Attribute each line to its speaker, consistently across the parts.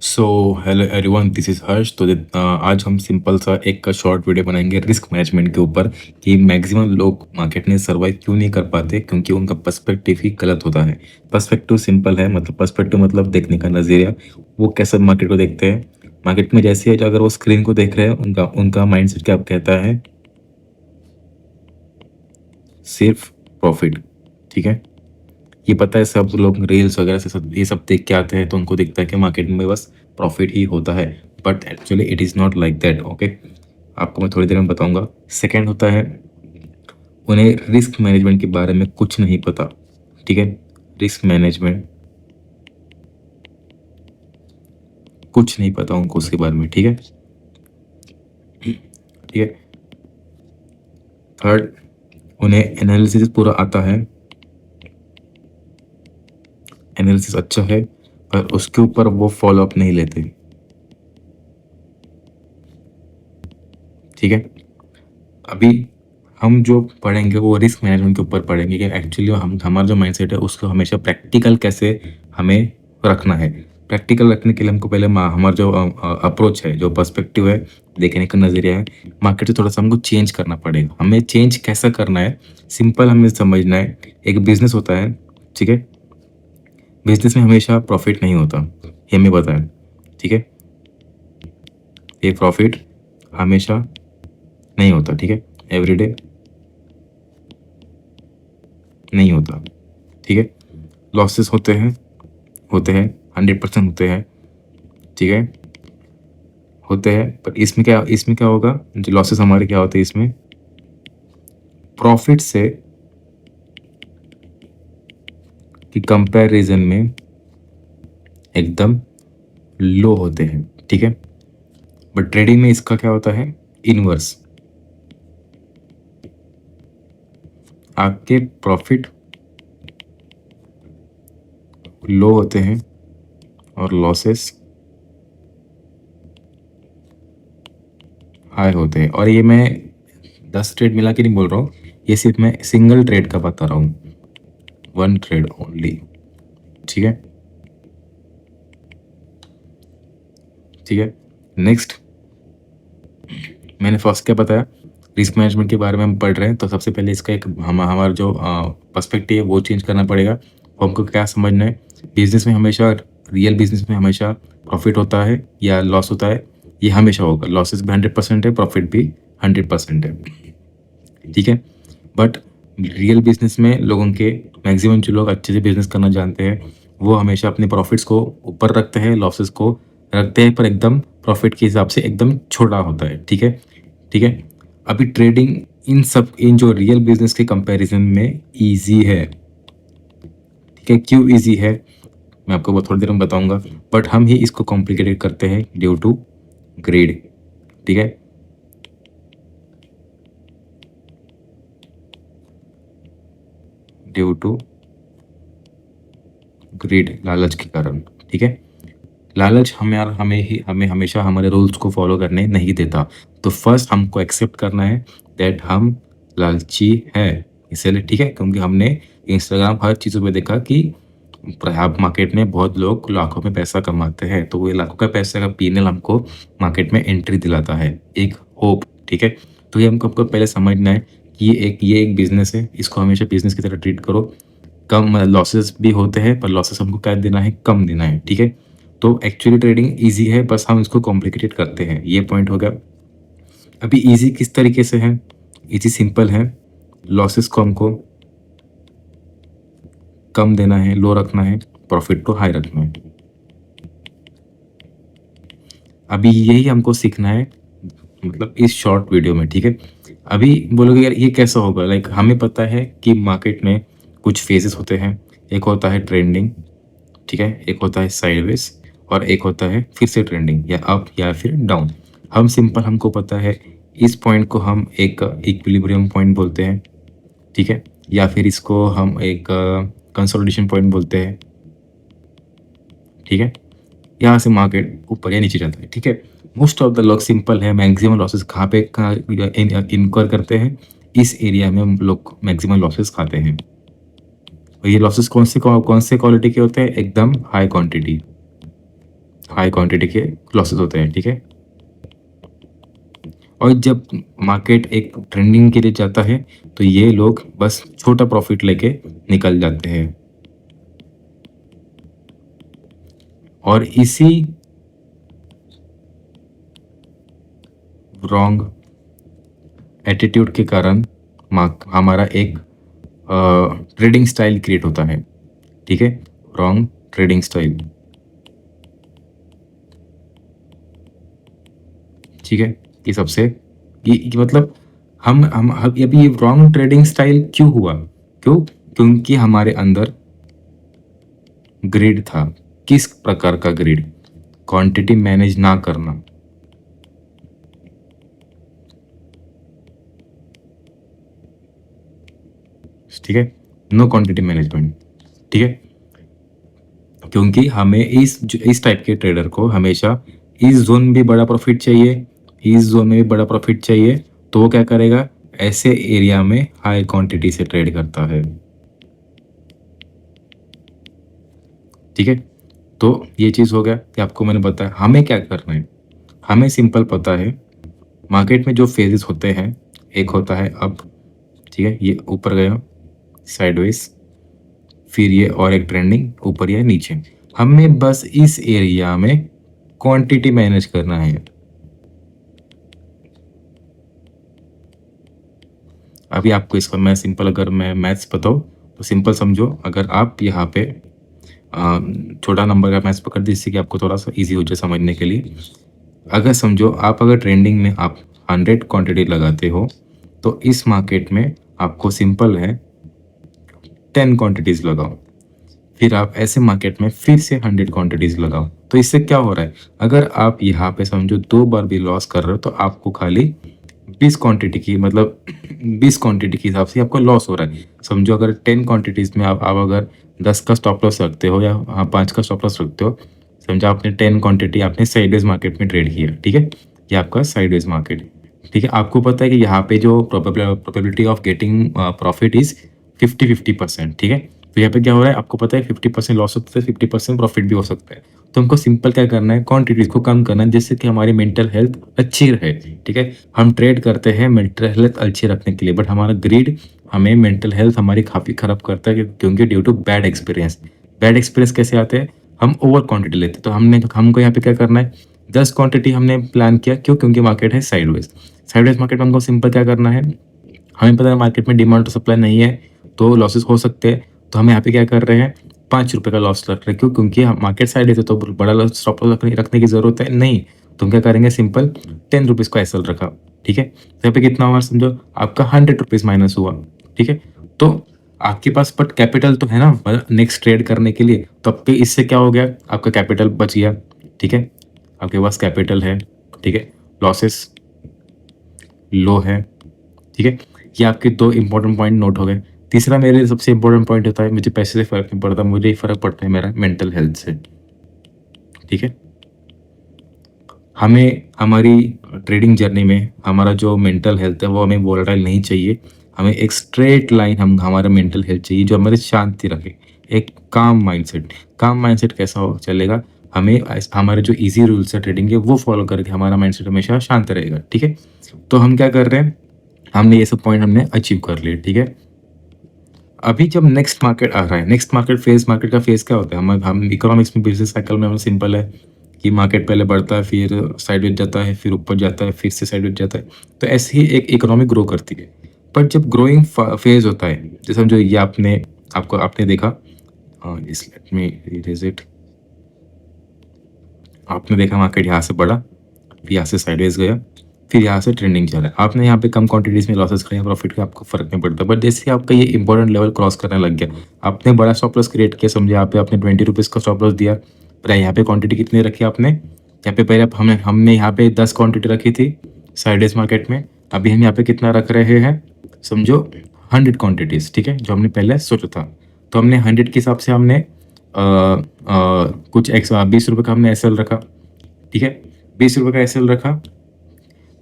Speaker 1: So hello everyone, this is Harsh. तो आज हम सिंपल सा एक शॉर्ट वीडियो बनाएंगे रिस्क मैनेजमेंट के ऊपर कि मैक्सिमम लोग मार्केट में सर्वाइव क्यों नहीं कर पाते, क्योंकि उनका पर्सपेक्टिव ही गलत होता है। पर्सपेक्टिव सिंपल है, मतलब पर्सपेक्टिव मतलब देखने का नज़रिया। वो कैसे मार्केट को देखते हैं, मार्केट में जैसे है, अगर वो स्क्रीन को देख रहे हैं, उनका उनका माइंडसेट क्या कहता है, सिर्फ प्रॉफिट। ठीक है, ये पता है, सब लोग रील्स वगैरह से सब ये सब देख के आते हैं, तो उनको दिखता है कि मार्केट में बस प्रॉफिट ही होता है। But actually it is not like that. Okay, आपको मैं थोड़ी देर में बताऊंगा। सेकंड होता है, उन्हें रिस्क मैनेजमेंट के बारे में कुछ नहीं पता। ठीक है, रिस्क मैनेजमेंट कुछ नहीं पता उनको उसके बारे में। ठीक है, ठीक है। थर्ड, उन्हें एनालिसिस पूरा आता है, एनालिसिस अच्छा है, पर उसके ऊपर वो फॉलो अप नहीं लेते। ठीक है, अभी हम जो पढ़ेंगे वो रिस्क मैनेजमेंट के ऊपर पढ़ेंगे कि एक्चुअली हम हमारा जो माइंडसेट है उसको हमेशा प्रैक्टिकल कैसे हमें रखना है। प्रैक्टिकल रखने के लिए हमको पहले हमारा जो अप्रोच है, जो पर्सपेक्टिव है, देखने का नज़रिया है, मार्केट से थोड़ा सा हमको चेंज करना पड़ेगा। हमें चेंज कैसा करना है, सिंपल हमें समझना है। एक बिजनेस होता है, ठीक है, बिजनेस में हमेशा प्रॉफिट नहीं होता, ये हमें पता है। ठीक है, ये प्रॉफिट हमेशा नहीं होता। ठीक है, एवरीडे नहीं होता। ठीक है, लॉसेस होते हैं, होते हैं, 100% होते हैं। ठीक है, होते हैं, पर इसमें क्या होगा, जो लॉसेस हमारे क्या होते हैं इसमें, प्रॉफिट से कि कंपैरिजन में एकदम लो होते हैं। ठीक है, बट ट्रेडिंग में इसका क्या होता है, इनवर्स। आपके प्रॉफिट लो होते हैं और लॉसेस हाई होते हैं। और ये मैं 10 ट्रेड मिला के नहीं बोल रहा हूँ, ये सिर्फ मैं सिंगल ट्रेड का बता रहा हूँ, 1 ट्रेड ओनली। ठीक है, ठीक है। नेक्स्ट, मैंने फर्स्ट क्या बताया, रिस्क मैनेजमेंट के बारे में हम पढ़ रहे हैं, तो सबसे पहले इसका एक हमारा जो पर्सपेक्टिव है वो चेंज करना पड़ेगा। और हमको क्या समझना है, बिजनेस में हमेशा, रियल बिजनेस में हमेशा प्रॉफिट होता है या लॉस होता है, ये हमेशा होगा। लॉसेस भी 100% है, प्रॉफिट भी 100% है। ठीक है, बट रियल बिजनेस में लोगों के मैक्सिमम जो लोग अच्छे से बिजनेस करना जानते हैं, वो हमेशा अपने प्रॉफिट्स को ऊपर रखते हैं, लॉसेस को रखते हैं, पर एकदम प्रॉफिट के हिसाब से एकदम छोटा होता है। ठीक है, ठीक है। अभी ट्रेडिंग इन जो रियल बिजनेस के कंपैरिजन में इजी है। ठीक है, क्यों इजी है मैं आपको बहुत थोड़ी देर में बताऊंगा, बट हम ही इसको कॉम्प्लिकेटेड करते हैं ड्यू टू ग्रेड। ठीक है, ड्यू टू ग्रेड, लालच के कारण। ठीक है, लालच हमें हमेशा हमारे रूल्स को फॉलो करने नहीं देता। तो फर्स्ट हमको एक्सेप्ट करना है दैट हम लालची है, इसलिए। ठीक है, क्योंकि हमने इंस्टाग्राम हर चीज़ों पे देखा कि आप मार्केट में बहुत लोग लाखों में पैसा कमाते हैं, तो वो लाखों का पैसे का पीएनएल हमको मार्केट में एंट्री दिलाता है, एक होप। ठीक है, तो ये हमको पहले समझना है कि ये एक बिजनेस है, इसको हमेशा बिजनेस की तरह ट्रीट करो। कम लॉसेस भी होते हैं, पर लॉसेस हमको क्या देना है, कम देना है। ठीक है, तो एक्चुअली ट्रेडिंग ईज़ी है, बस हम इसको कॉम्प्लिकेटेड करते हैं, ये पॉइंट हो गया। अभी ईज़ी किस तरीके से है, ईज़ी सिंपल है, लॉसेस को हमको कम देना है, लो रखना है, प्रॉफिट को हाई रखना है। अभी यही हमको सीखना है, मतलब इस शॉर्ट वीडियो में। ठीक है, अभी बोलोगे यार ये कैसा होगा, लाइक हमें पता है कि मार्केट में कुछ फेजेस होते हैं, एक होता है ट्रेंडिंग, ठीक है, एक होता है साइडवेज, और एक होता है फिर से ट्रेंडिंग, या अप या फिर डाउन। हमको पता है इस पॉइंट को हम एक इक्विलिब्रियम पॉइंट बोलते हैं। ठीक है, या फिर इसको हम एक कंसोलिडेशन पॉइंट बोलते हैं। ठीक है, यहाँ से मार्केट ऊपर या नीचे जाता है। ठीक है, मोस्ट ऑफ द लोग सिंपल है, मैक्सिमम लॉसेस कहाँ इनकर करते हैं, इस एरिया में हम लोग मैक्सिमम लॉसेस खाते हैं। और ये लॉसेस कौन से क्वालिटी के होते हैं, एकदम हाई क्वांटिटी, हाई क्वांटिटी के लॉसेस होते हैं, ठीक है। और जब मार्केट एक ट्रेंडिंग के लिए जाता है तो ये लोग बस छोटा प्रॉफिट लेके निकल जाते हैं, और इसी रॉन्ग एटीट्यूड के कारण हमारा एक ट्रेडिंग स्टाइल क्रिएट होता है, ठीक है। रॉन्ग ट्रेडिंग स्टाइल, ठीक है। ये सबसे ये मतलब हम अभी ये रॉन्ग ट्रेडिंग स्टाइल क्यों हुआ? क्योंकि हमारे अंदर ग्रिड था। किस प्रकार का ग्रिड? क्वांटिटी मैनेज ना करना, ठीक है। नो क्वांटिटी मैनेजमेंट, ठीक है। क्योंकि हमें इस टाइप के ट्रेडर को हमेशा इस जोन में भी बड़ा प्रॉफिट चाहिए, इस जोन में भी बड़ा प्रॉफिट चाहिए, तो वो क्या करेगा? ऐसे एरिया में हाई क्वांटिटी से ट्रेड करता है, ठीक है। तो ये चीज़ हो गया कि आपको मैंने बताया हमें क्या करना है। हमें सिंपल पता है, मार्केट में जो फेजेस होते हैं, एक होता है अप, ठीक है, ये ऊपर गया साइडवेज, फिर ये और एक ट्रेंडिंग ऊपर या नीचे। हमें बस इस एरिया में क्वांटिटी मैनेज करना है। अभी आपको इसका मैं सिंपल अगर मैं मैथ्स बताऊँ तो सिंपल समझो, अगर आप यहाँ पे छोटा नंबर का मैथ्स पकड़ जिससे कि आपको थोड़ा सा इजी हो जाए समझने के लिए। अगर समझो आप अगर ट्रेंडिंग में आप 100 क्वांटिटी लगाते हो, तो इस मार्केट में आपको सिंपल है 10 क्वांटिटीज लगाओ। फिर आप ऐसे मार्केट में फिर से 100 क्वांटिटीज लगाओ। तो इससे क्या हो रहा है? अगर आप यहाँ पे समझो 2 बार भी लॉस कर रहे हो तो आपको खाली 20 क्वांटिटी की मतलब 20 क्वांटिटी के हिसाब से आपको लॉस हो रहा है। समझो अगर 10 क्वांटिटीज में आप अगर 10 का स्टॉप लॉस रखते हो या 5 का स्टॉप लॉस रखते हो, समझो आपने 10 क्वांटिटी आपने साइडवेज मार्केट में ट्रेड किया, ठीक है। ये आपका साइडवेज मार्केट, ठीक है। आपको पता है कि यहाँ पे जो probability of getting profit is 50-50%, ठीक है। तो यहाँ पे क्या हो रहा है? आपको पता है 50% लॉस होता है, 50% प्रॉफिट भी हो सकता है। तो हमको सिंपल क्या करना है? क्वांटिटीज को कम करना है जिससे कि हमारी मेंटल हेल्थ अच्छी रहे, ठीक है। हम ट्रेड करते हैं मेंटल हेल्थ अच्छी रखने के लिए, बट हमारा ग्रीड हमें मेंटल हेल्थ हमारी काफ़ी खराब करता है, क्योंकि due to bad experience. Bad experience कैसे आते हैं? हम ओवर क्वांटिटी लेते हैं। तो हमको यहाँ पे क्या करना है? 10 क्वांटिटी हमने प्लान किया, क्योंकि मार्केट है साइडवेज। साइडवेज मार्केट में हमको सिंपल क्या करना है? हमें पता है मार्केट में डिमांड और सप्लाई नहीं है, तो लॉसेस हो सकते हैं। तो हम यहाँ पे क्या कर रहे हैं? 5 रुपए का लॉस रख रहे हैं। क्योंकि मार्केट साइड है तो बड़ा लॉस स्टॉप लॉस रखने की जरूरत है नहीं। तो हम क्या करेंगे? सिंपल 10 रुपीज़ का एसएल रखा, ठीक है। तो यहाँ पे कितना हुआ समझो? आपका 100 रुपीज़ माइनस हुआ, ठीक है। तो आपके पास बट कैपिटल तो है ना नेक्स्ट ट्रेड करने के लिए। तो आपके इससे क्या हो गया? आपका कैपिटल बच गया, ठीक है। आपके पास कैपिटल है, ठीक है। लॉसेस लो है, ठीक है। ये आपके 2 इंपॉर्टेंट पॉइंट नोट हो गए। तीसरा मेरे लिए सबसे इंपॉर्टेंट पॉइंट होता है, मुझे पैसे से फ़र्क नहीं पड़ता, मुझे फ़र्क पड़ता है मेरा मेंटल हेल्थ से, ठीक है। हमें हमारी ट्रेडिंग जर्नी में हमारा जो मेंटल हेल्थ है वो हमें वोलेटाइल नहीं चाहिए। हमें एक स्ट्रेट लाइन हमारा मेंटल हेल्थ चाहिए जो हमारी शांति रखे, एक काम माइंडसेट। काम माइंडसेट कैसा हो चलेगा? हमें हमारे जो ईज़ी रूल्स है ट्रेडिंग के वो फ़ॉलो करके हमारा माइंडसेट हमेशा शांत रहेगा, ठीक है। तो हम क्या कर रहे हैं? हमने ये सब पॉइंट हमने अचीव कर लिए, ठीक है। अभी जब नेक्स्ट मार्केट आ रहा है, नेक्स्ट मार्केट का फेज़ क्या होता है? हम इकोनॉमिक्स में बिज़नेस साइकिल में हम सिंपल है कि मार्केट पहले बढ़ता है, फिर साइडवेज जाता है, फिर ऊपर जाता है, फिर से साइडवेज जाता है। तो ऐसे ही एक इकोनॉमी ग्रो करती है। बट जब ग्रोइंग फेज़ होता है, जैसे समझो ये आपने देखा, इस लेट मी इरेज़ इट। आपने देखा मार्केट यहाँ से बढ़ा, फिर यहाँ से साइडवेज गया, फिर यहाँ से ट्रेंडिंग चला। आपने यहाँ पे कम क्वांटिटीज़ में लॉसेस खाए, प्रॉफिट का आपको फ़र्क नहीं पड़ता। बट जैसे ही आपका ये इंपॉर्टेंट लेवल क्रॉस करने लग गया, आपने बड़ा स्टॉप लॉस क्रिएट किया, समझे यहाँ पे आपने 20 रुपीज़ का स्टॉप लॉस दिया। पर यहाँ पे क्वांटिटी कितनी रखी आपने? यहाँ पे पहले हमने यहाँ पे 10 क्वांटिटी रखी थी साइडवेज मार्केट में। अभी हम यहाँ पे कितना रख रहे हैं? समझो 100 क्वांटिटीज़, ठीक है, जो हमने पहले सोचा था। तो हमने 100 के हिसाब से हमने कुछ 20 रुपये का हमने एसएल रखा, ठीक है। 20 रुपये का एसएल रखा।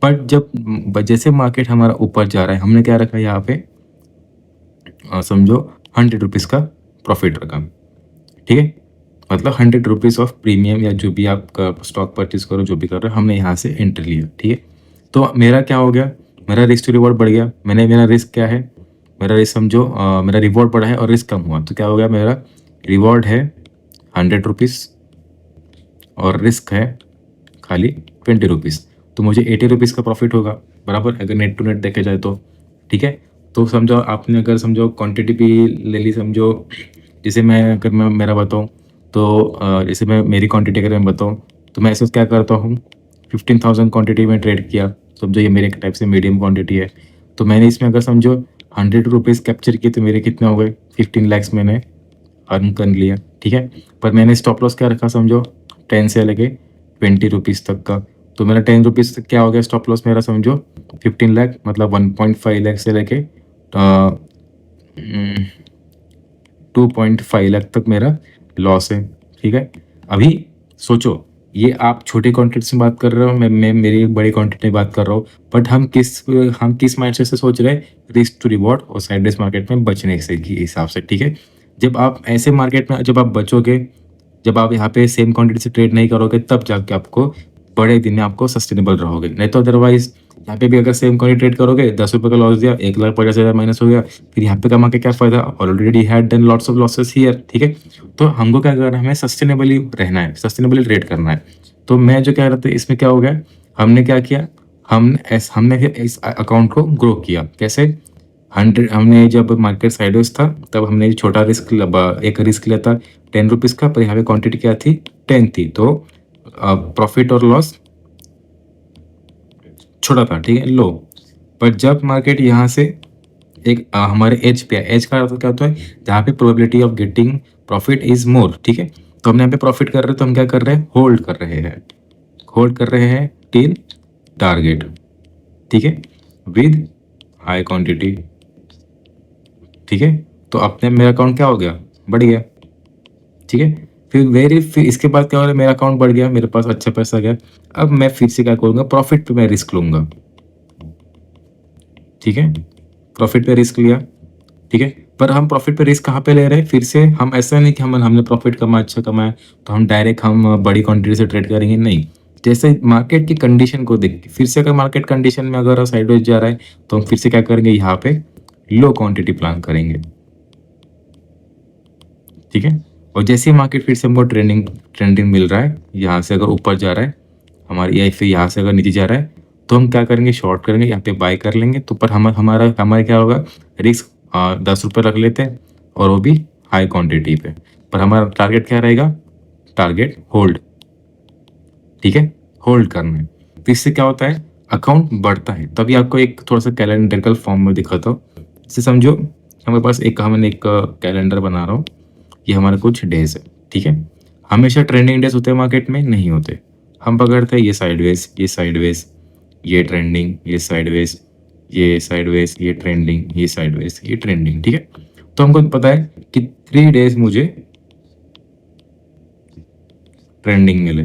Speaker 1: बट जब जैसे मार्केट हमारा ऊपर जा रहा है, हमने क्या रखा यहाँ पे? समझो 100 रुपीज़ का प्रॉफिट रखा, ठीक है। मतलब 100 रुपीज़ ऑफ प्रीमियम या जो भी आप स्टॉक परचेज़ करो, जो भी कर रहे हो, हमने यहाँ से एंट्री लिया, ठीक है? तो मेरा क्या हो गया, मेरा रिस्क टू रिवॉर्ड बढ़ गया। मेरा रिस्क क्या है, मेरा रिस्क समझो मेरा रिवॉर्ड बढ़ा है और रिस्क कम हुआ, तो क्या हो गया, मेरा रिवॉर्ड है 100 रुपीज़ और रिस्क है खाली 20 रुपीज़, तो मुझे 80 रुपीज़ का प्रॉफिट होगा, बराबर, अगर नेट टू नेट देखे जाए तो, ठीक है? तो समझो आपने अगर समझो क्वांटिटी भी ले ली, समझो जैसे मैं मेरा बताऊँ तो जैसे मैं मेरी क्वांटिटी अगर मैं बताऊँ, तो मैं ऐसे क्या करता हूँ, 15,000 क्वांटिटी में ट्रेड किया, समझो ये मेरे एक टाइप से मीडियम क्वांटिटी है, तो मैंने इसमें अगर समझो 100 रुपीज़ कैप्चर किए, तो मेरे कितने हो गए, 15 लैक्स मैंने अर्न कर लिया, ठीक है? पर मैंने स्टॉप लॉस क्या रखा समझो, 10 से लेके 20 रुपीज़ तक का, तो मेरा 10 रुपीज़ तक क्या हो गया स्टॉप लॉस मेरा समझो 15 लाख, मतलब 1.5 लाख से लेके 2.5 लाख तक मेरा लॉस है, ठीक है? अभी सोचो, ये आप छोटी क्वांटिटी से बात कर रहे हो, मैं मेरी बड़ी क्वांटिटी में बात कर रहा हूँ, बट हम किस माइंडसेट से सोच रहे हैं, रिस्क टू रिवॉर्ड और साइडवेज मार्केट में बचने से के हिसाब से, ठीक है? जब आप ऐसे मार्केट में जब आप बचोगे, जब आप यहाँ पे सेम क्वांटिटी से ट्रेड नहीं करोगे, तब जाके आपको बड़े दिन में आपको सस्टेनेबल रहोगे, नहीं तो अदरवाइज यहाँ पे भी अगर सेम क्वांटिटी ट्रेड करोगे, 10 रुपये का लॉस दिया, 1,50,000 माइनस हो गया, फिर यहाँ पे कमा के क्या फायदा, already had done lots of losses here, ठीक है? तो हमको क्या करना है, हमें सस्टेनेबली रहना है, सस्टेनेबली ट्रेड करना है। तो मैं जो कह रहा था, इसमें क्या हो गया, हमने क्या किया, हमने फिर इस अकाउंट को ग्रो किया, कैसे, 100 हमने जब मार्केट साइडवेज था, तब हमने छोटा रिस्क एक रिस्क लिया था 10 रुपीज़ का, पर यहाँ पे क्वांटिटी क्या थी, 10 थी, तो प्रॉफिट और लॉस छोटा था, ठीक है, लो। पर जब मार्केट यहाँ से एक हमारे एज पे, एज का अर्थ क्या होता है, जहाँ पे probability of getting profit is more, ठीक है? तो हमने यहाँ पे प्रॉफिट कर रहे हैं, तो हम क्या कर रहे हैं, होल्ड कर रहे हैं, होल्ड कर रहे हैं टिल टारगेट, ठीक है, विद हाई क्वांटिटी, ठीक है? तो अपने मेरा अकाउंट क्या हो गया, बढ़ गया, ठीक है? फिर इसके बाद क्या हो रहा है, मेरा अकाउंट बढ़ गया, मेरे पास अच्छा पैसा गया, अब मैं फिर से क्या करूँगा, प्रॉफिट पे मैं रिस्क लूँगा, ठीक है? प्रॉफिट पे रिस्क लिया, ठीक है? पर हम प्रॉफिट पे रिस्क कहाँ पे ले रहे हैं, फिर से हम ऐसा नहीं कि हमने प्रॉफिट कमाया, अच्छा कमाया, तो हम डायरेक्ट बड़ी क्वांटिटी से ट्रेड करेंगे, नहीं। जैसे मार्केट की कंडीशन को देख के, फिर से अगर मार्केट कंडीशन में अगर साइडवेज जा रहा है, तो हम फिर से क्या करेंगे, यहाँ पे लो क्वांटिटी प्लान करेंगे, ठीक है? और जैसे ही मार्केट फिर से हमको ट्रेंडिंग मिल रहा है, यहाँ से अगर ऊपर जा रहा है हमारी, या फिर यहाँ से अगर नीचे जा रहा है, तो हम क्या करेंगे, शॉर्ट करेंगे, यहाँ पे बाय कर लेंगे, तो पर हमारा क्या होगा, रिस्क 10 रुपये रख लेते हैं, और वो भी हाई क्वांटिटी पे, पर हमारा टारगेट क्या रहेगा, टारगेट होल्ड, ठीक है, होल्ड करना है। तो इससे क्या होता है, अकाउंट बढ़ता है। तभी आपको एक थोड़ा सा कैलेंडरिकल फॉर्म में दिखाता हूँ। जैसे समझो हमारे पास हमने एक कैलेंडर बना रहा हूँ, ये हमारे कुछ डेज है, ठीक है? हमेशा ट्रेंडिंग डेज होते हैं मार्केट में, नहीं होते। हम पकड़ते हैं ये साइडवेज, ये साइडवेज, ये ट्रेंडिंग, ये साइडवेज, ये साइडवेज, ये ट्रेंडिंग, ये साइडवेज, ये ट्रेंडिंग, ठीक है? तो हमको पता है कि 3 डेज मुझे ट्रेंडिंग मिले,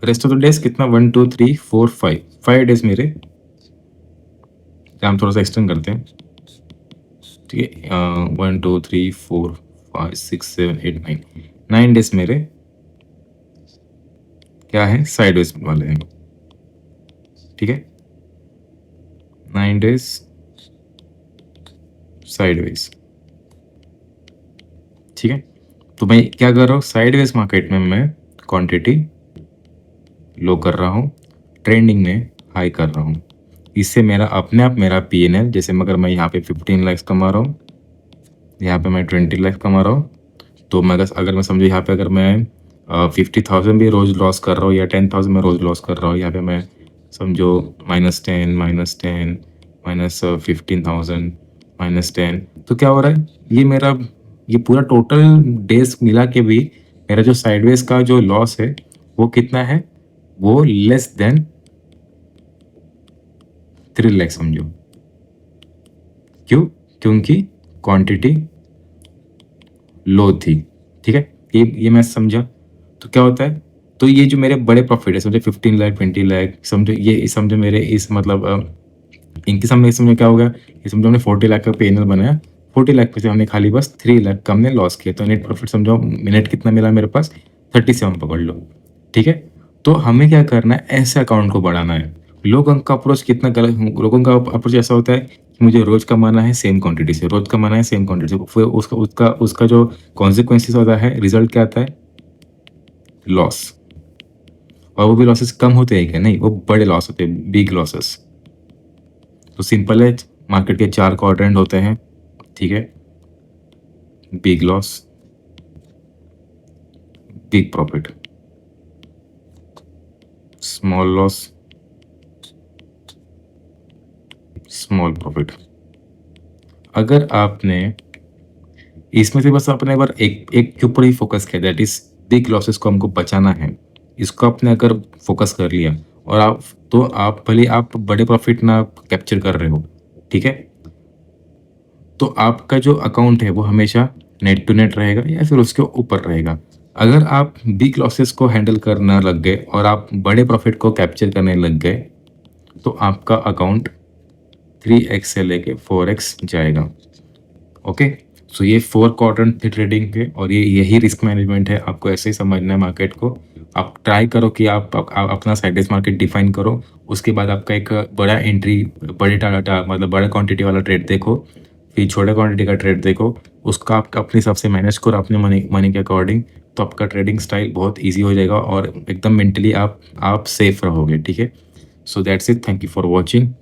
Speaker 1: रेस्ट ऑफ द डेज कितना, 1 2 3 4 5 डेज मेरे, हम थोड़ा सा एक्सटेंड करते हैं, ठीक है? 1 2 3 4 5 6 7 8 9 डेज मेरे क्या है, साइडवेज वाले हैं, ठीक है? 9 डेज साइडवेज, ठीक है? तो मैं क्या कर रहा हूँ, साइडवेज मार्केट में मैं क्वांटिटी लो कर रहा हूँ, ट्रेंडिंग में हाई कर रहा हूँ। इससे मेरा अपने आप मेरा पीएनएल, जैसे अगर मैं यहाँ पे 15 लाख कमा रहा हूँ, यहाँ पे मैं 20 लाख कमा रहा हूँ, तो मैं अगर मैं समझो यहाँ पे अगर मैं 50,000 भी रोज़ लॉस कर रहा हूँ, या 10,000 में रोज़ लॉस कर रहा हूँ, यहाँ पे मैं समझो -10 -15,000 -10, तो क्या हो रहा है, ये पूरा टोटल डेज मिला के भी मेरा जो साइडवेज का जो लॉस है, वो कितना है, वो लेस देन 3 लाख समझो। क्यों? क्योंकि क्वांटिटी लो थी, ठीक है? ये मैं समझा। तो क्या होता है, तो ये जो मेरे बड़े प्रॉफिट है, समझो 15 लाख 20 लाख, समझो ये समझो मेरे इस मतलब इनकी समझो क्या हो गया, ये समझो हमने 40 लाख का पीएनएल बनाया, 40 लाख में से हमने खाली बस 3 लाख का हमने लॉस किया, तो नेट प्रॉफ़िट समझो नेट कितना मिला मेरे पास 37 पकड़ लो, ठीक है? तो हमें क्या करना है, ऐसे अकाउंट को बढ़ाना है। लोगों का अप्रोच कितना गलत, लोगों का अप्रोच ऐसा होता है कि मुझे रोज़ कमाना है सेम क्वांटिटी से, रोज़ कमाना है सेम क्वांटिटी से, फिर उसका उसका उसका जो कॉन्सिक्वेंसेस होता है, रिज़ल्ट क्या आता है? लॉस। और वो भी लॉसेस कम होते हैं क्या? नहीं, वो बड़े लॉस होते हैं, बिग लॉसेस। तो सिंपल है, मार्केट के 4 क्वाड्रेंट होते हैं, ठीक है? Big loss, big profit, small loss, small profit. अगर आपने इसमें से बस आपने एक बार एक एक के ऊपर ही फोकस किया, दैट इज़ बिग लॉसेस को हमको बचाना है। इसको आपने अगर फोकस कर लिया और आप भले आप बड़े प्रॉफिट ना कैप्चर कर रहे हो, ठीक है? तो आपका जो अकाउंट है वो हमेशा नेट टू नेट रहेगा या फिर उसके ऊपर रहेगा। अगर आप बिग लॉसेस को हैंडल करना लग गए और आप बड़े प्रॉफिट को कैप्चर करने लग गए, तो आपका अकाउंट 3x से लेके 4x जाएगा। ओके, सो ये 4 क्वाड्रेंट थे ट्रेडिंग के और ये यही रिस्क मैनेजमेंट है। आपको ऐसे ही समझना है मार्केट को। आप ट्राई करो कि आप अपना साइड मार्केट डिफाइन करो। उसके बाद आपका एक बड़ा एंट्री, बड़े टाटा मतलब बड़ा क्वांटिटी वाला ट्रेड देखो, फिर छोटे क्वांटिटी का ट्रेड देखो। उसका आप अपने हिसाब से मैनेज करो अपने मनी मनी के अकॉर्डिंग, तो आपका ट्रेडिंग स्टाइल बहुत ईज़ी हो जाएगा और एकदम मेंटली आप सेफ रहोगे, ठीक है? So that's it. Thank you for watching.